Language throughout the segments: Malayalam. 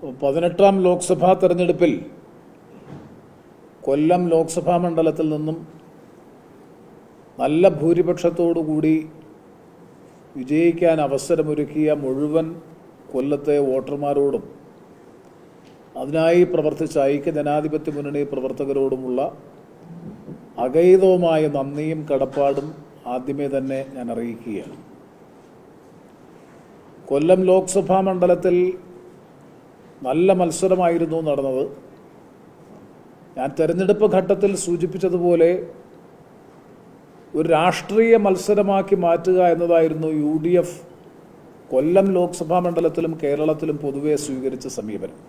18ാം ലോക്സഭാ തെരഞ്ഞെടുപ്പിൽ കൊല്ലം ലോക്സഭാ മണ്ഡലത്തിൽ നിന്നും നല്ല ഭൂരിപക്ഷത്തോടുകൂടി വിജയിക്കാൻ അവസരമൊരുക്കിയ മുഴുവൻ കൊല്ലത്തെ വോട്ടർമാരോടും അതിനായി പ്രവർത്തിച്ച ഐക്യജനാധിപത്യ മുന്നണി പ്രവർത്തകരോടുമുള്ള അഗൈതവുമായ നന്ദിയും കടപ്പാടും ആദ്യമേ തന്നെ ഞാൻ അറിയിക്കുകയാണ്. കൊല്ലം ലോക്സഭാ മണ്ഡലത്തിൽ നല്ല മത്സരമായിരുന്നു നടന്നത്. ഞാൻ തെരഞ്ഞെടുപ്പ് ഘട്ടത്തിൽ സൂചിപ്പിച്ചതുപോലെ ഒരു രാഷ്ട്രീയ മത്സരമാക്കി മാറ്റുക എന്നതായിരുന്നു UDF കൊല്ലം ലോക്സഭാ മണ്ഡലത്തിലും കേരളത്തിലും പൊതുവെ സ്വീകരിച്ച സമീപനം.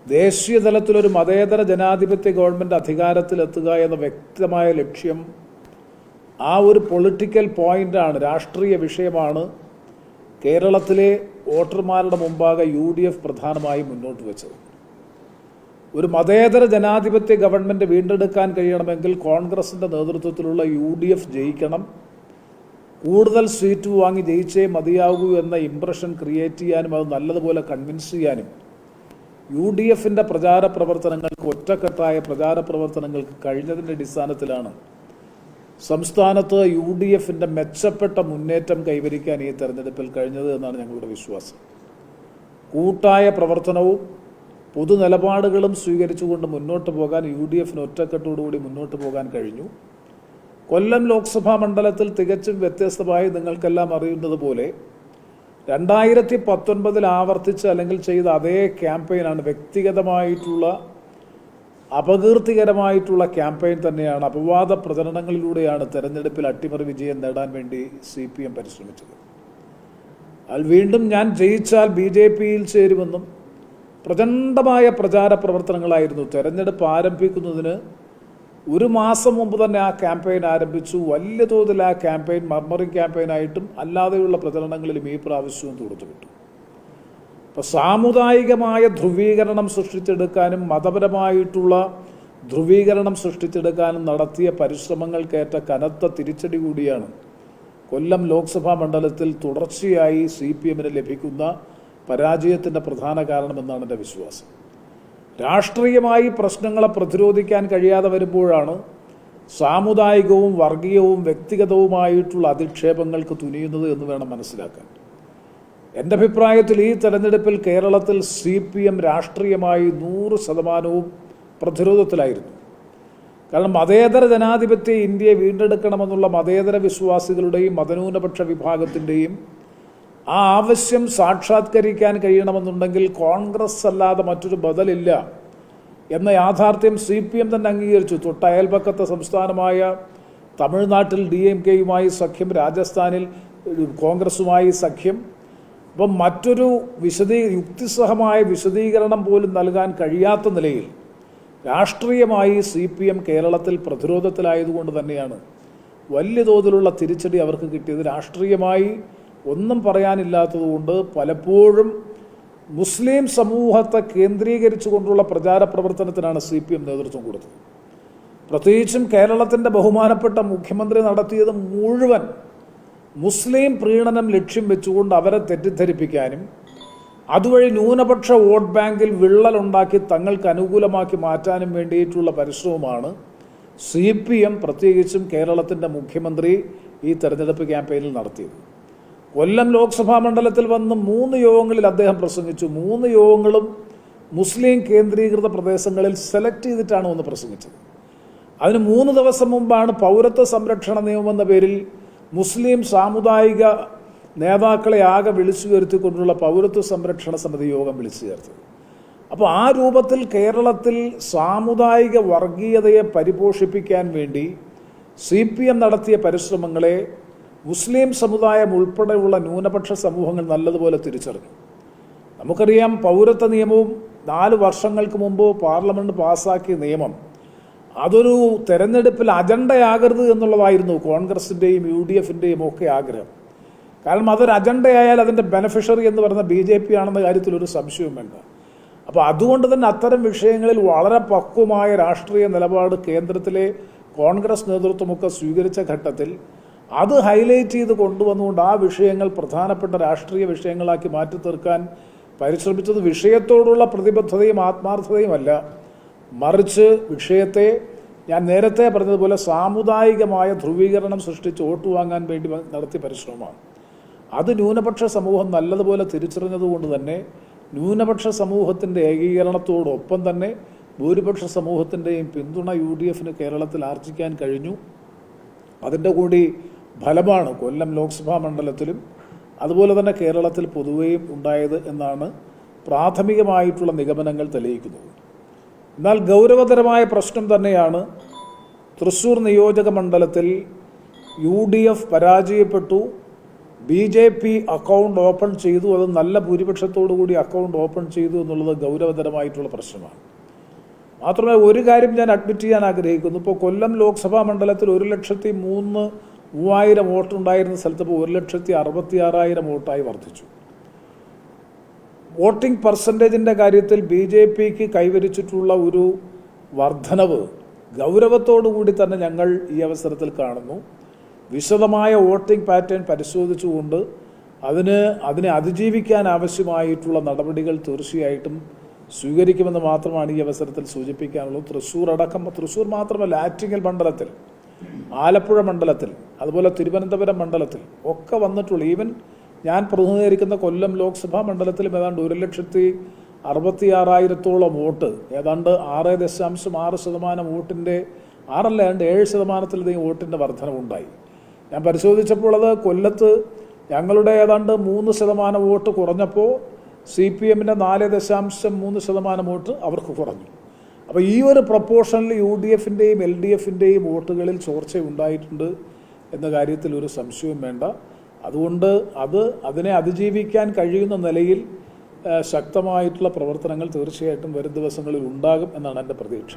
ദേശീയ തലത്തിലൊരു മതേതര ജനാധിപത്യ ഗവൺമെൻറ് അധികാരത്തിലെത്തുക എന്ന വ്യക്തമായ ലക്ഷ്യം, ആ ഒരു പൊളിറ്റിക്കൽ പോയിൻ്റാണ്, രാഷ്ട്രീയ വിഷയമാണ് കേരളത്തിലെ വോട്ടർമാരുടെ മുമ്പാകെ UDF പ്രധാനമായും മുന്നോട്ട് വെച്ചത്. ഒരു മതേതര ജനാധിപത്യ ഗവൺമെൻറ് വീണ്ടെടുക്കാൻ കഴിയണമെങ്കിൽ കോൺഗ്രസിൻ്റെ നേതൃത്വത്തിലുള്ള UDF ജയിക്കണം, കൂടുതൽ സീറ്റ് വാങ്ങി ജയിച്ചേ മതിയാകൂ എന്ന ഇംപ്രഷൻ ക്രിയേറ്റ് ചെയ്യാനും അത് നല്ലതുപോലെ കൺവിൻസ് ചെയ്യാനും UDFിൻ്റെ പ്രചാര പ്രവർത്തനങ്ങൾക്ക്, ഒറ്റക്കെട്ടായ പ്രചാര പ്രവർത്തനങ്ങൾക്ക് കഴിഞ്ഞതിൻ്റെ അടിസ്ഥാനത്തിലാണ് സംസ്ഥാനത്ത് UDFിൻ്റെ മെച്ചപ്പെട്ട മുന്നേറ്റം കൈവരിക്കാൻ ഈ തെരഞ്ഞെടുപ്പിൽ കഴിഞ്ഞത് എന്നാണ് ഞങ്ങളുടെ വിശ്വാസം. കൂട്ടായ പ്രവർത്തനവും പൊതു നിലപാടുകളും സ്വീകരിച്ചുകൊണ്ട് മുന്നോട്ട് പോകാൻ UDFിന് ഒറ്റക്കെട്ടോടുകൂടി മുന്നോട്ട് പോകാൻ കഴിഞ്ഞു. കൊല്ലം ലോക്സഭാ മണ്ഡലത്തിൽ തികച്ചും വ്യത്യസ്തമായി നിങ്ങൾക്കെല്ലാം അറിയുന്നത് പോലെ 2019 ആവർത്തിച്ച് അല്ലെങ്കിൽ ചെയ്ത അതേ ക്യാമ്പയിനാണ്, വ്യക്തിഗതമായിട്ടുള്ള അപകീർത്തികരമായിട്ടുള്ള ക്യാമ്പയിൻ തന്നെയാണ്, അപവാദ പ്രചരണങ്ങളിലൂടെയാണ് തെരഞ്ഞെടുപ്പിൽ അട്ടിമറി വിജയം നേടാൻ വേണ്ടി CPM പരിശ്രമിച്ചത്. അതിൽ വീണ്ടും ഞാൻ ജയിച്ചാൽ BJPയിൽ ചേരുമെന്നും പ്രചണ്ഡമായ പ്രചാര പ്രവർത്തനങ്ങളായിരുന്നു. തെരഞ്ഞെടുപ്പ് ആരംഭിക്കുന്നതിന് ഒരു മാസം മുമ്പ് തന്നെ ആ ക്യാമ്പയിൻ ആരംഭിച്ചു. വലിയ തോതിൽ ആ ക്യാമ്പയിൻ മർമറിംഗ് ക്യാമ്പയിനായിട്ടും അല്ലാതെയുള്ള പ്രചരണങ്ങളിലും ഈ പ്രാവശ്യവും തുടർന്നുവിട്ടു. അപ്പോൾ സാമുദായികമായ ധ്രുവീകരണം സൃഷ്ടിച്ചെടുക്കാനും മതപരമായിട്ടുള്ള ധ്രുവീകരണം സൃഷ്ടിച്ചെടുക്കാനും നടത്തിയ പരിശ്രമങ്ങൾക്കേറ്റ കനത്ത തിരിച്ചടി കൂടിയാണ് കൊല്ലം ലോക്സഭാ മണ്ഡലത്തിൽ തുടർച്ചയായി CPMന് ലഭിക്കുന്ന പരാജയത്തിൻ്റെ പ്രധാന കാരണമെന്നാണ് എൻ്റെ വിശ്വാസം. രാഷ്ട്രീയമായി പ്രശ്നങ്ങളെ പ്രതിരോധിക്കാൻ കഴിയാതെ വരുമ്പോഴാണ് സാമുദായികവും വർഗീയവും വ്യക്തിഗതവുമായിട്ടുള്ള അധിക്ഷേപങ്ങൾക്ക് തുനിയുന്നത് എന്ന് വേണം മനസ്സിലാക്കാൻ. എൻ്റെ അഭിപ്രായത്തിൽ ഈ തെരഞ്ഞെടുപ്പിൽ കേരളത്തിൽ CPM രാഷ്ട്രീയമായി 100% പ്രതിരോധത്തിലായിരുന്നു. കാരണം മതേതര ജനാധിപത്യ ഇന്ത്യയെ വീണ്ടെടുക്കണമെന്നുള്ള മതേതര വിശ്വാസികളുടെയും മതന്യൂനപക്ഷ വിഭാഗത്തിൻ്റെയും ആ ആവശ്യം സാക്ഷാത്കരിക്കാൻ കഴിയണമെന്നുണ്ടെങ്കിൽ കോൺഗ്രസ് അല്ലാതെ മറ്റൊരു ബദലില്ല എന്ന യാഥാർത്ഥ്യം CPM തന്നെ അംഗീകരിച്ചു. തൊട്ട അയൽപക്കത്തെ സംസ്ഥാനമായ തമിഴ്നാട്ടിൽ DMKയുമായി സഖ്യം, രാജസ്ഥാനിൽ കോൺഗ്രസുമായി സഖ്യം. അപ്പം മറ്റൊരു യുക്തിസഹമായ വിശദീകരണം പോലും നൽകാൻ കഴിയാത്ത നിലയിൽ രാഷ്ട്രീയമായി CPM കേരളത്തിൽ പ്രതിരോധത്തിലായതുകൊണ്ട് തന്നെയാണ് വലിയ തോതിലുള്ള തിരിച്ചടി അവർക്ക് കിട്ടിയത്. രാഷ്ട്രീയമായി ഒന്നും പറയാനില്ലാത്തതുകൊണ്ട് പലപ്പോഴും മുസ്ലിം സമൂഹത്തെ കേന്ദ്രീകരിച്ചുകൊണ്ടുള്ള പ്രചാര പ്രവർത്തനത്തിനാണ് CPM നേതൃത്വം കൊടുത്തത്. പ്രത്യേകിച്ചും കേരളത്തിൻ്റെ ബഹുമാനപ്പെട്ട മുഖ്യമന്ത്രി നടത്തിയത് മുഴുവൻ മുസ്ലിം പ്രീണനം ലക്ഷ്യം വെച്ചുകൊണ്ട് അവരെ തെറ്റിദ്ധരിപ്പിക്കാനും അതുവഴി ന്യൂനപക്ഷ വോട്ട് ബാങ്കിൽ വിള്ളലുണ്ടാക്കി തങ്ങൾക്ക് അനുകൂലമാക്കി മാറ്റാനും വേണ്ടിയിട്ടുള്ള പരിശ്രമമാണ് CPM പ്രത്യേകിച്ചും കേരളത്തിൻ്റെ മുഖ്യമന്ത്രി ഈ തെരഞ്ഞെടുപ്പ് ക്യാമ്പയിനിൽ നടത്തിയത്. കൊല്ലം ലോക്സഭാ മണ്ഡലത്തിൽ വന്ന് 3 യോഗങ്ങളിൽ അദ്ദേഹം പ്രസംഗിച്ചു. 3 യോഗങ്ങളും മുസ്ലിം കേന്ദ്രീകൃത പ്രദേശങ്ങളിൽ സെലക്ട് ചെയ്തിട്ടാണ് ഒന്ന് പ്രസംഗിച്ചത്. അതിന് 3 ദിവസം മുമ്പാണ് പൗരത്വ സംരക്ഷണ നിയമം എന്ന പേരിൽ മുസ്ലിം സാമുദായിക നേതാക്കളെ ആകെ വിളിച്ചു വരുത്തിക്കൊണ്ടുള്ള പൗരത്വ സംരക്ഷണ സമിതി യോഗം വിളിച്ചു ചേർത്തത്. അപ്പോൾ ആ രൂപത്തിൽ കേരളത്തിൽ സാമുദായിക വർഗീയതയെ പരിപോഷിപ്പിക്കാൻ വേണ്ടി CPM നടത്തിയ പരിശ്രമങ്ങളെ മുസ്ലിം സമുദായം ഉൾപ്പെടെയുള്ള ന്യൂനപക്ഷ സമൂഹങ്ങൾ നല്ലതുപോലെ തിരിച്ചറിഞ്ഞു. നമുക്കറിയാം, പൗരത്വ നിയമവും 4 വർഷങ്ങൾക്ക് മുമ്പ് പാർലമെൻറ്റ് പാസ്സാക്കിയ നിയമം അതൊരു തെരഞ്ഞെടുപ്പിൽ അജണ്ടയാകരുത് എന്നുള്ളതായിരുന്നു കോൺഗ്രസിൻ്റെയും UDFിൻ്റെയും ഒക്കെ ആഗ്രഹം. കാരണം അതൊരു അജണ്ടയായാൽ അതിൻ്റെ ബെനഫിഷ്യറി എന്ന് പറയുന്ന BJP ആണെന്ന കാര്യത്തിൽ ഒരു സംശയവും വേണ്ട. അപ്പോൾ അതുകൊണ്ട് തന്നെ അത്തരം വിഷയങ്ങളിൽ വളരെ പക്വമായ രാഷ്ട്രീയ നിലപാട് കേന്ദ്രത്തിലെ കോൺഗ്രസ് നേതൃത്വമൊക്കെ സ്വീകരിച്ച ഘട്ടത്തിൽ അത് ഹൈലൈറ്റ് ചെയ്ത് കൊണ്ടുവന്നുകൊണ്ട് ആ വിഷയങ്ങൾ പ്രധാനപ്പെട്ട രാഷ്ട്രീയ വിഷയങ്ങളാക്കി മാറ്റി തീർക്കാൻ പരിശ്രമിച്ചത് വിഷയത്തോടുള്ള പ്രതിബദ്ധതയും ആത്മാർത്ഥതയുമല്ല, മറിച്ച് വിഷയത്തെ ഞാൻ നേരത്തെ പറഞ്ഞതുപോലെ സാമുദായികമായ ധ്രുവീകരണം സൃഷ്ടിച്ച് വോട്ട് വാങ്ങാൻ വേണ്ടി നടത്തിയ പരിശ്രമമാണ്. അത് ന്യൂനപക്ഷ സമൂഹം നല്ലതുപോലെ തിരിച്ചറിഞ്ഞതുകൊണ്ട് തന്നെ ന്യൂനപക്ഷ സമൂഹത്തിൻ്റെ ഏകീകരണത്തോടൊപ്പം തന്നെ ഭൂരിപക്ഷ സമൂഹത്തിൻ്റെയും പിന്തുണ UDF കേരളത്തിൽ ആർജിക്കാൻ കഴിഞ്ഞു. അതിൻ്റെ കൂടി ഫലമാണ് കൊല്ലം ലോക്സഭാ മണ്ഡലത്തിലും അതുപോലെ തന്നെ കേരളത്തിൽ പൊതുവെയും ഉണ്ടായത് എന്നാണ് പ്രാഥമികമായിട്ടുള്ള നിഗമനങ്ങൾ തെളിയിക്കുന്നത്. എന്നാൽ ഗൗരവതരമായ പ്രശ്നം തന്നെയാണ് തൃശ്ശൂർ നിയോജക മണ്ഡലത്തിൽ UDF പരാജയപ്പെട്ടു, BJP അക്കൗണ്ട് ഓപ്പൺ ചെയ്തു, അത് നല്ല ഭൂരിപക്ഷത്തോടു കൂടി അക്കൗണ്ട് ഓപ്പൺ ചെയ്തു എന്നുള്ളത് ഗൗരവതരമായിട്ടുള്ള പ്രശ്നമാണ്. മാത്രമല്ല ഒരു കാര്യം ഞാൻ അഡ്മിറ്റ് ചെയ്യാൻ ആഗ്രഹിക്കുന്നു. ഇപ്പോൾ കൊല്ലം ലോക്സഭാ മണ്ഡലത്തിൽ 1,03,000 വോട്ടുണ്ടായിരുന്ന സ്ഥലത്ത് ഇപ്പോൾ 1,66,000 വോട്ടായി വർദ്ധിച്ചു. വോട്ടിംഗ് പെർസെൻറ്റേജിൻ്റെ കാര്യത്തിൽ BJPക്ക് കൈവരിച്ചിട്ടുള്ള ഒരു വർധനവ് ഗൗരവത്തോടു കൂടി തന്നെ ഞങ്ങൾ ഈ അവസരത്തിൽ കാണുന്നു. വിശദമായ വോട്ടിംഗ് പാറ്റേൺ പരിശോധിച്ചുകൊണ്ട് അതിനെ അതിജീവിക്കാൻ ആവശ്യമായിട്ടുള്ള നടപടികൾ തീർച്ചയായിട്ടും സ്വീകരിക്കുമെന്ന് മാത്രമാണ് ഈ അവസരത്തിൽ സൂചിപ്പിക്കാനുള്ളത്. തൃശ്ശൂർ മാത്രമല്ല, ആറ്റിങ്ങൽ മണ്ഡലത്തിൽ, ആലപ്പുഴ മണ്ഡലത്തിൽ, അതുപോലെ തിരുവനന്തപുരം മണ്ഡലത്തിൽ ഒക്കെ വന്നിട്ടുള്ള, ഈവൻ ഞാൻ പ്രതിനിധീകരിക്കുന്ന കൊല്ലം ലോക്സഭാ മണ്ഡലത്തിലും ഏതാണ്ട് 1,66,000 വോട്ട്, ഏതാണ്ട് 6.6% വോട്ടിൻ്റെ 7%-ത്തിലധികം വോട്ടിൻ്റെ വർധനവുണ്ടായി. ഞാൻ പരിശോധിച്ചപ്പോൾ അത് കൊല്ലത്ത് ഞങ്ങളുടെ ഏതാണ്ട് 3% വോട്ട് കുറഞ്ഞപ്പോൾ CPMൻ്റെ 4.3% വോട്ട് അവർക്ക് കുറഞ്ഞു. അപ്പോൾ ഈ ഒരു പ്രപ്പോർഷനിൽ UDFൻ്റെയും LDFൻ്റെയും വോട്ടുകളിൽ ചോർച്ചയുണ്ടായിട്ടുണ്ട് എന്ന കാര്യത്തിൽ ഒരു സംശയവും വേണ്ട. അതുകൊണ്ട് അതിനെ അതിജീവിക്കാൻ കഴിയുന്ന നിലയിൽ ശക്തമായിട്ടുള്ള പ്രവർത്തനങ്ങൾ തീർച്ചയായിട്ടും വരും ദിവസങ്ങളിൽ ഉണ്ടാകും എന്നാണ് എൻ്റെ പ്രതീക്ഷ.